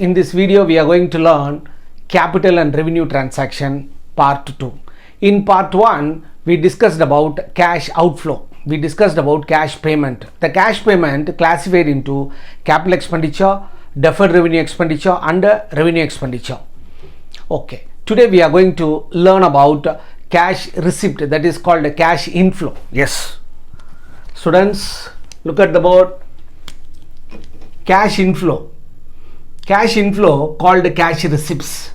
In this video, we are going to learn capital and revenue transaction part 2. In part 1, we discussed about cash outflow. We discussed about cash payment. The cash payment classified into capital expenditure, deferred revenue expenditure and revenue expenditure. Okay. Today we are going to learn about cash receipt, that is called cash inflow. Yes. Students, look at the board. Cash inflow. Cash inflow called cash receipts.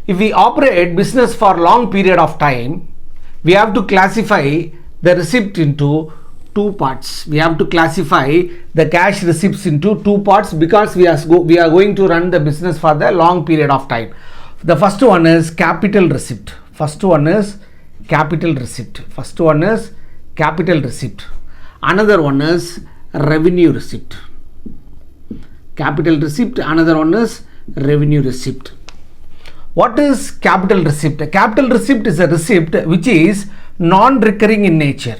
If we operate business for long period of time, we have to classify the receipt into two parts. We have to classify the cash receipts into two parts because we are going to run the business for the long period of time. The first one is capital receipt. Another one is revenue receipt. Capital receipt, another one is revenue receipt. What is capital receipt? Capital receipt is a receipt which is non-recurring in nature.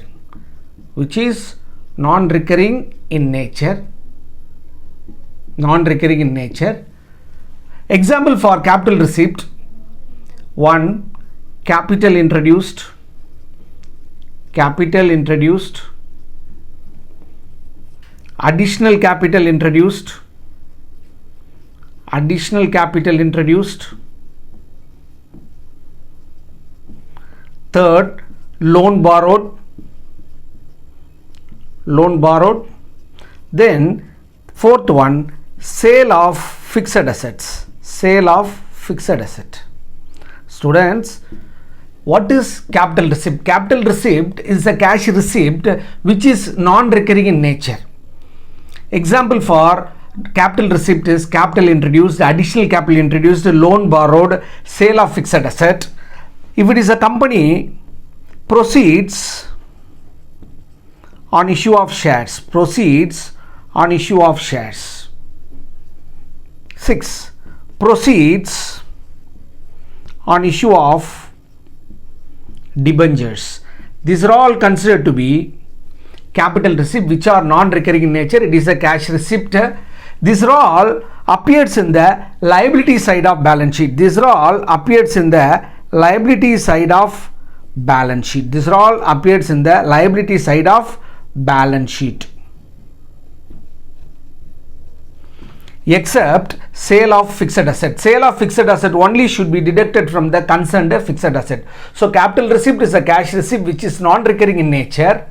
Example for capital receipt: 1. Capital introduced. Additional capital introduced. Third, loan borrowed. Then fourth one, sale of fixed assets. Students, what is capital receipt? Capital receipt is a cash receipt which is non-recurring in nature. Example for capital receipt is capital introduced, additional capital introduced, loan borrowed, sale of fixed asset. If it is a company, proceeds on issue of shares. 6. Proceeds on issue of debentures. These are all considered to be capital receipt which are non-recurring in nature. It is a cash receipt. These are all appears in the liability side of balance sheet. Except sale of fixed asset. Sale of fixed asset only should be deducted from the concerned fixed asset. So capital receipt is a cash receipt which is non-recurring in nature.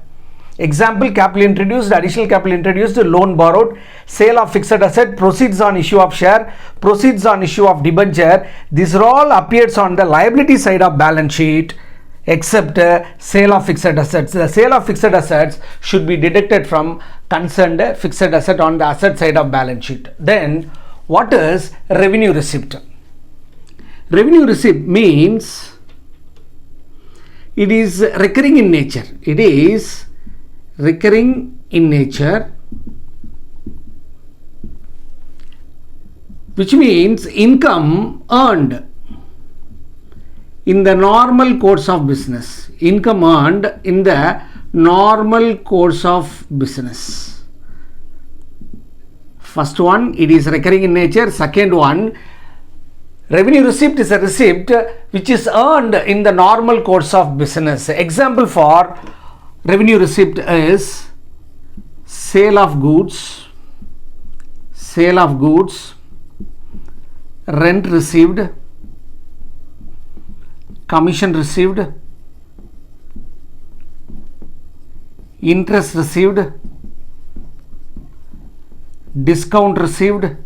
Example: capital introduced, additional capital introduced, loan borrowed, sale of fixed asset, proceeds on issue of share, proceeds on issue of debenture. These all appears on the liability side of balance sheet except sale of fixed assets. The sale of fixed assets should be deducted from concerned fixed asset on the asset side of balance sheet. Then what is revenue receipt? Revenue receipt means it is recurring in nature. Which means income earned in the normal course of business. First one, it is recurring in nature. Second one, revenue receipt is a receipt which is earned in the normal course of business. Example for revenue receipt is sale of goods, rent received, commission received, interest received, discount received,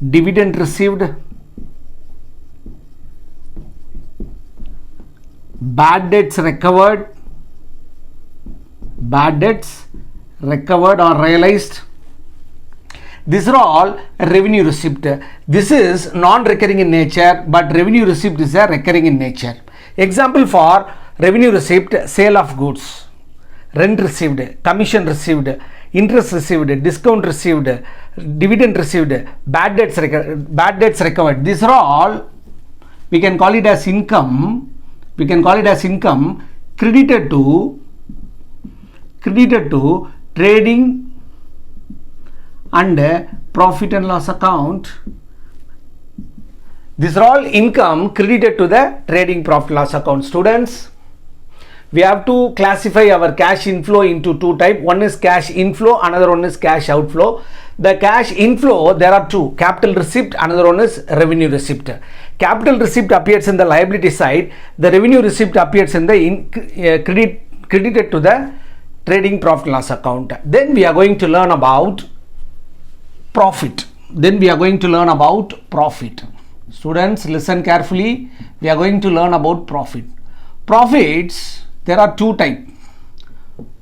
dividend received, bad debts recovered or realized. These are all revenue receipt. This is non-recurring in nature, but revenue receipt is a recurring in nature. Example for revenue receipt: sale of goods, rent received, commission received, interest received, discount received, dividend received, bad debts recovered. These are all, we can call it as income. credited to trading and profit and loss account. These are all income credited to the trading profit loss account. Students, we have to classify our cash inflow into two types. One is cash inflow, another one is cash outflow. The cash inflow, there are two: capital receipt, another one is revenue receipt. Capital receipt appears in the liability side, the revenue receipt appears in the credited to the trading profit loss account. Then we are going to learn about profit. Students, listen carefully. We are going to learn about profit. Profits, there are two types.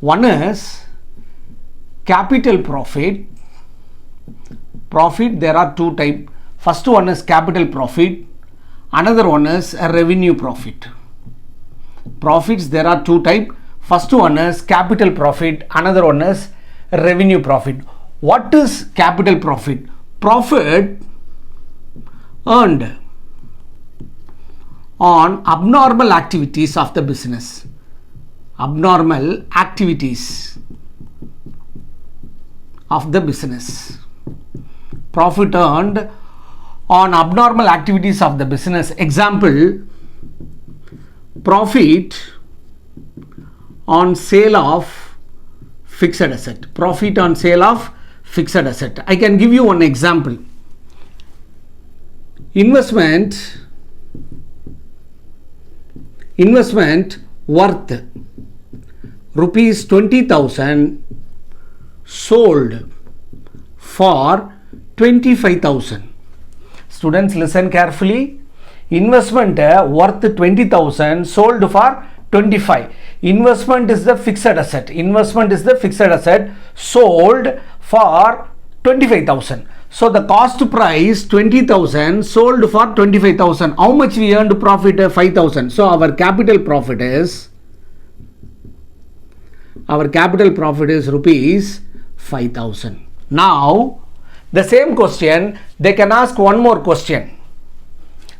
One is capital profit. Profit, there are two types. First one is capital profit. Another one is a revenue profit. Profits, there are two types. First one is capital profit. Another one is revenue profit. What is capital profit? Profit earned on abnormal activities of the business. Abnormal activities of the business. Profit earned on abnormal activities of the business. Example, profit on sale of fixed asset. Profit on sale of fixed asset. I can give you one example. Investment worth rupees 20,000 sold for 25,000. Students, listen carefully. Investment worth 20,000 sold for 25. Investment is the fixed asset. Sold for 25,000. So the cost price 20,000, sold for 25,000. How much we earned profit? 5,000. So our capital profit is rupees 5,000. Now the same question, they can ask one more question.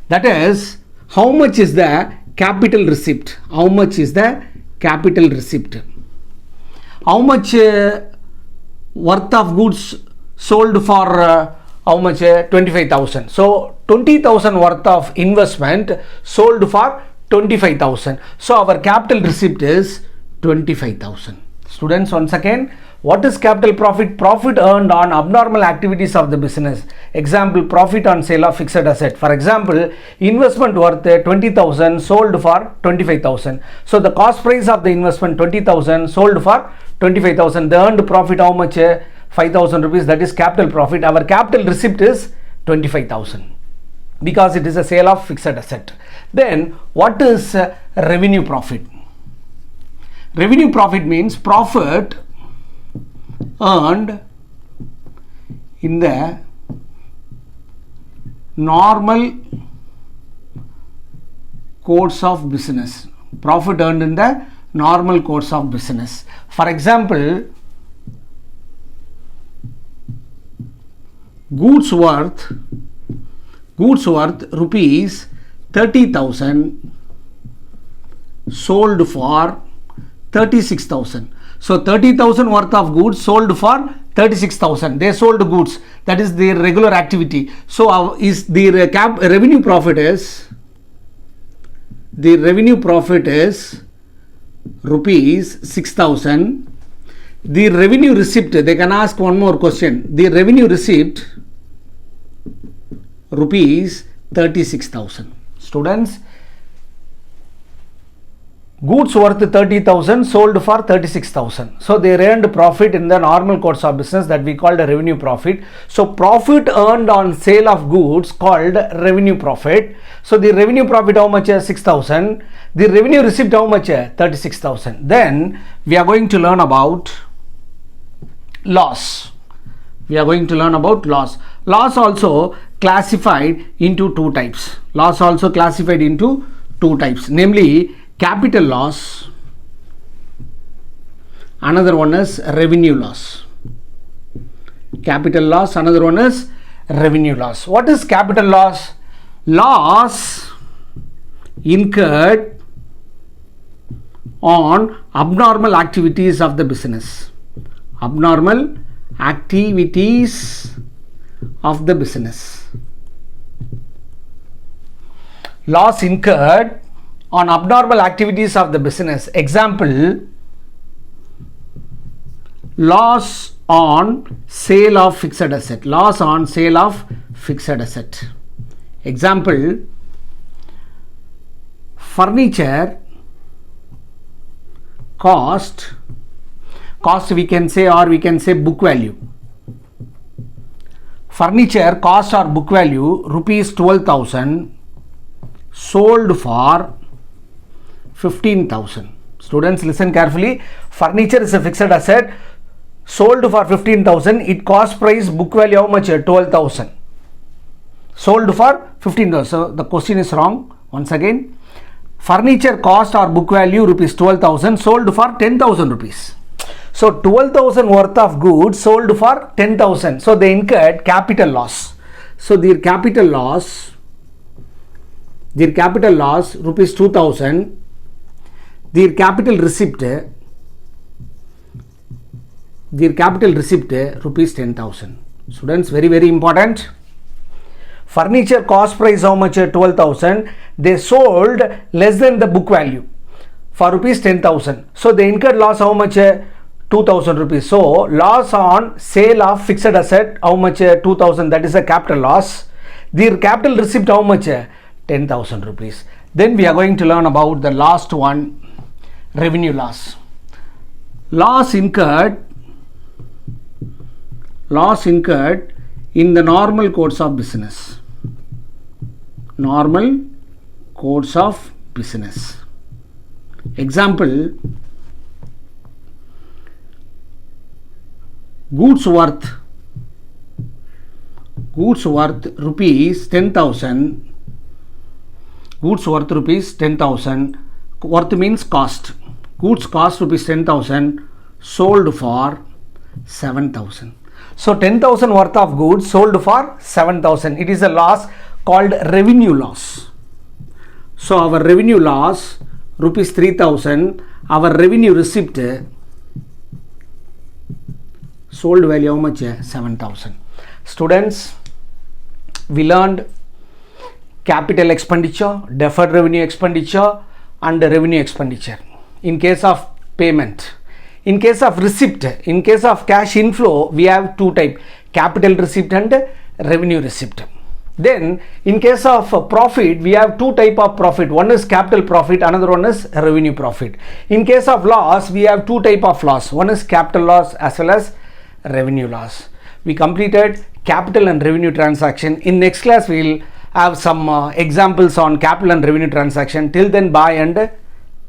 That is, how much is the capital receipt? How much worth of goods sold for how much? 25,000. So 20,000 worth of investment sold for 25,000. So our capital receipt is 25,000. Students, once again, what is capital profit? Profit earned on abnormal activities of the business. Example, profit on sale of fixed asset. For example, investment worth 20,000 sold for 25,000. So the cost price of the investment 20,000 sold for 25,000. The earned profit how much? 5,000 rupees. That is capital profit. Our capital receipt is 25,000 because it is a sale of fixed asset. Then what is revenue profit? Revenue profit means profit earned in the normal course of business. Profit earned in the normal course of business. For example, goods worth rupees 30,000 sold for 36,000. So 30,000 worth of goods sold for 36,000. They sold goods. That is their regular activity. So is the revenue profit is rupees 6,000. The revenue receipt, they can ask one more question. The revenue receipt rupees 36,000. Students, goods worth 30,000 sold for 36,000. So they earned profit in the normal course of business that we called a revenue profit. So profit earned on sale of goods called revenue profit. So the revenue profit how much? 6,000. The revenue receipt how much? 36,000. Then we are going to learn about loss. Loss also classified into two types. Namely capital loss, another one is revenue loss. Another one is revenue loss. What is capital loss? Loss incurred on abnormal activities of the business. activities of the business. Loss incurred on abnormal activities of the business. Example, loss on sale of fixed asset. Loss on sale of fixed asset. Example, furniture cost we can say, or we can say book value. Furniture cost or book value rupees 12,000, sold for 15,000. Students, listen carefully. Furniture is a fixed asset, sold for 15,000. It cost price book value how much? 12,000. Sold for 15,000. So the question is wrong. Once again, furniture cost or book value rupees 12,000, sold for 10,000 rupees. So 12,000 worth of goods sold for 10,000. So they incurred capital loss. So their capital loss rupees 2,000. Their capital receipt rupees 10,000. Students, very very important. Furniture cost price how much? 12,000. They sold less than the book value for rupees 10,000. So they incurred loss how much? 2,000 rupees. So loss on sale of fixed asset how much? 2,000. That is a capital loss. Their capital receipt how much? 10,000 rupees. Then we are going to learn about the last one, revenue loss. Loss incurred in the normal course of business. Normal course of business. Example, goods worth rupees 10,000. Goods worth rupees 10,000. Worth means cost. Goods cost rupees 10,000, sold for 7,000. So 10,000 worth of goods sold for 7,000. It is a loss called revenue loss. So our revenue loss rupees 3,000. Our revenue receipt sold value how much? 7,000. Students, we learned capital expenditure, deferred revenue expenditure and revenue expenditure. In case of payment, in case of receipt, in case of cash inflow, we have two types, capital receipt and revenue receipt. Then in case of profit, we have two types of profit. One is capital profit, another one is revenue profit. In case of loss, we have two types of loss. One is capital loss as well as revenue loss. We completed capital and revenue transaction. In next class, we will have some examples on capital and revenue transaction. Till then, bye and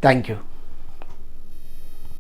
thank you.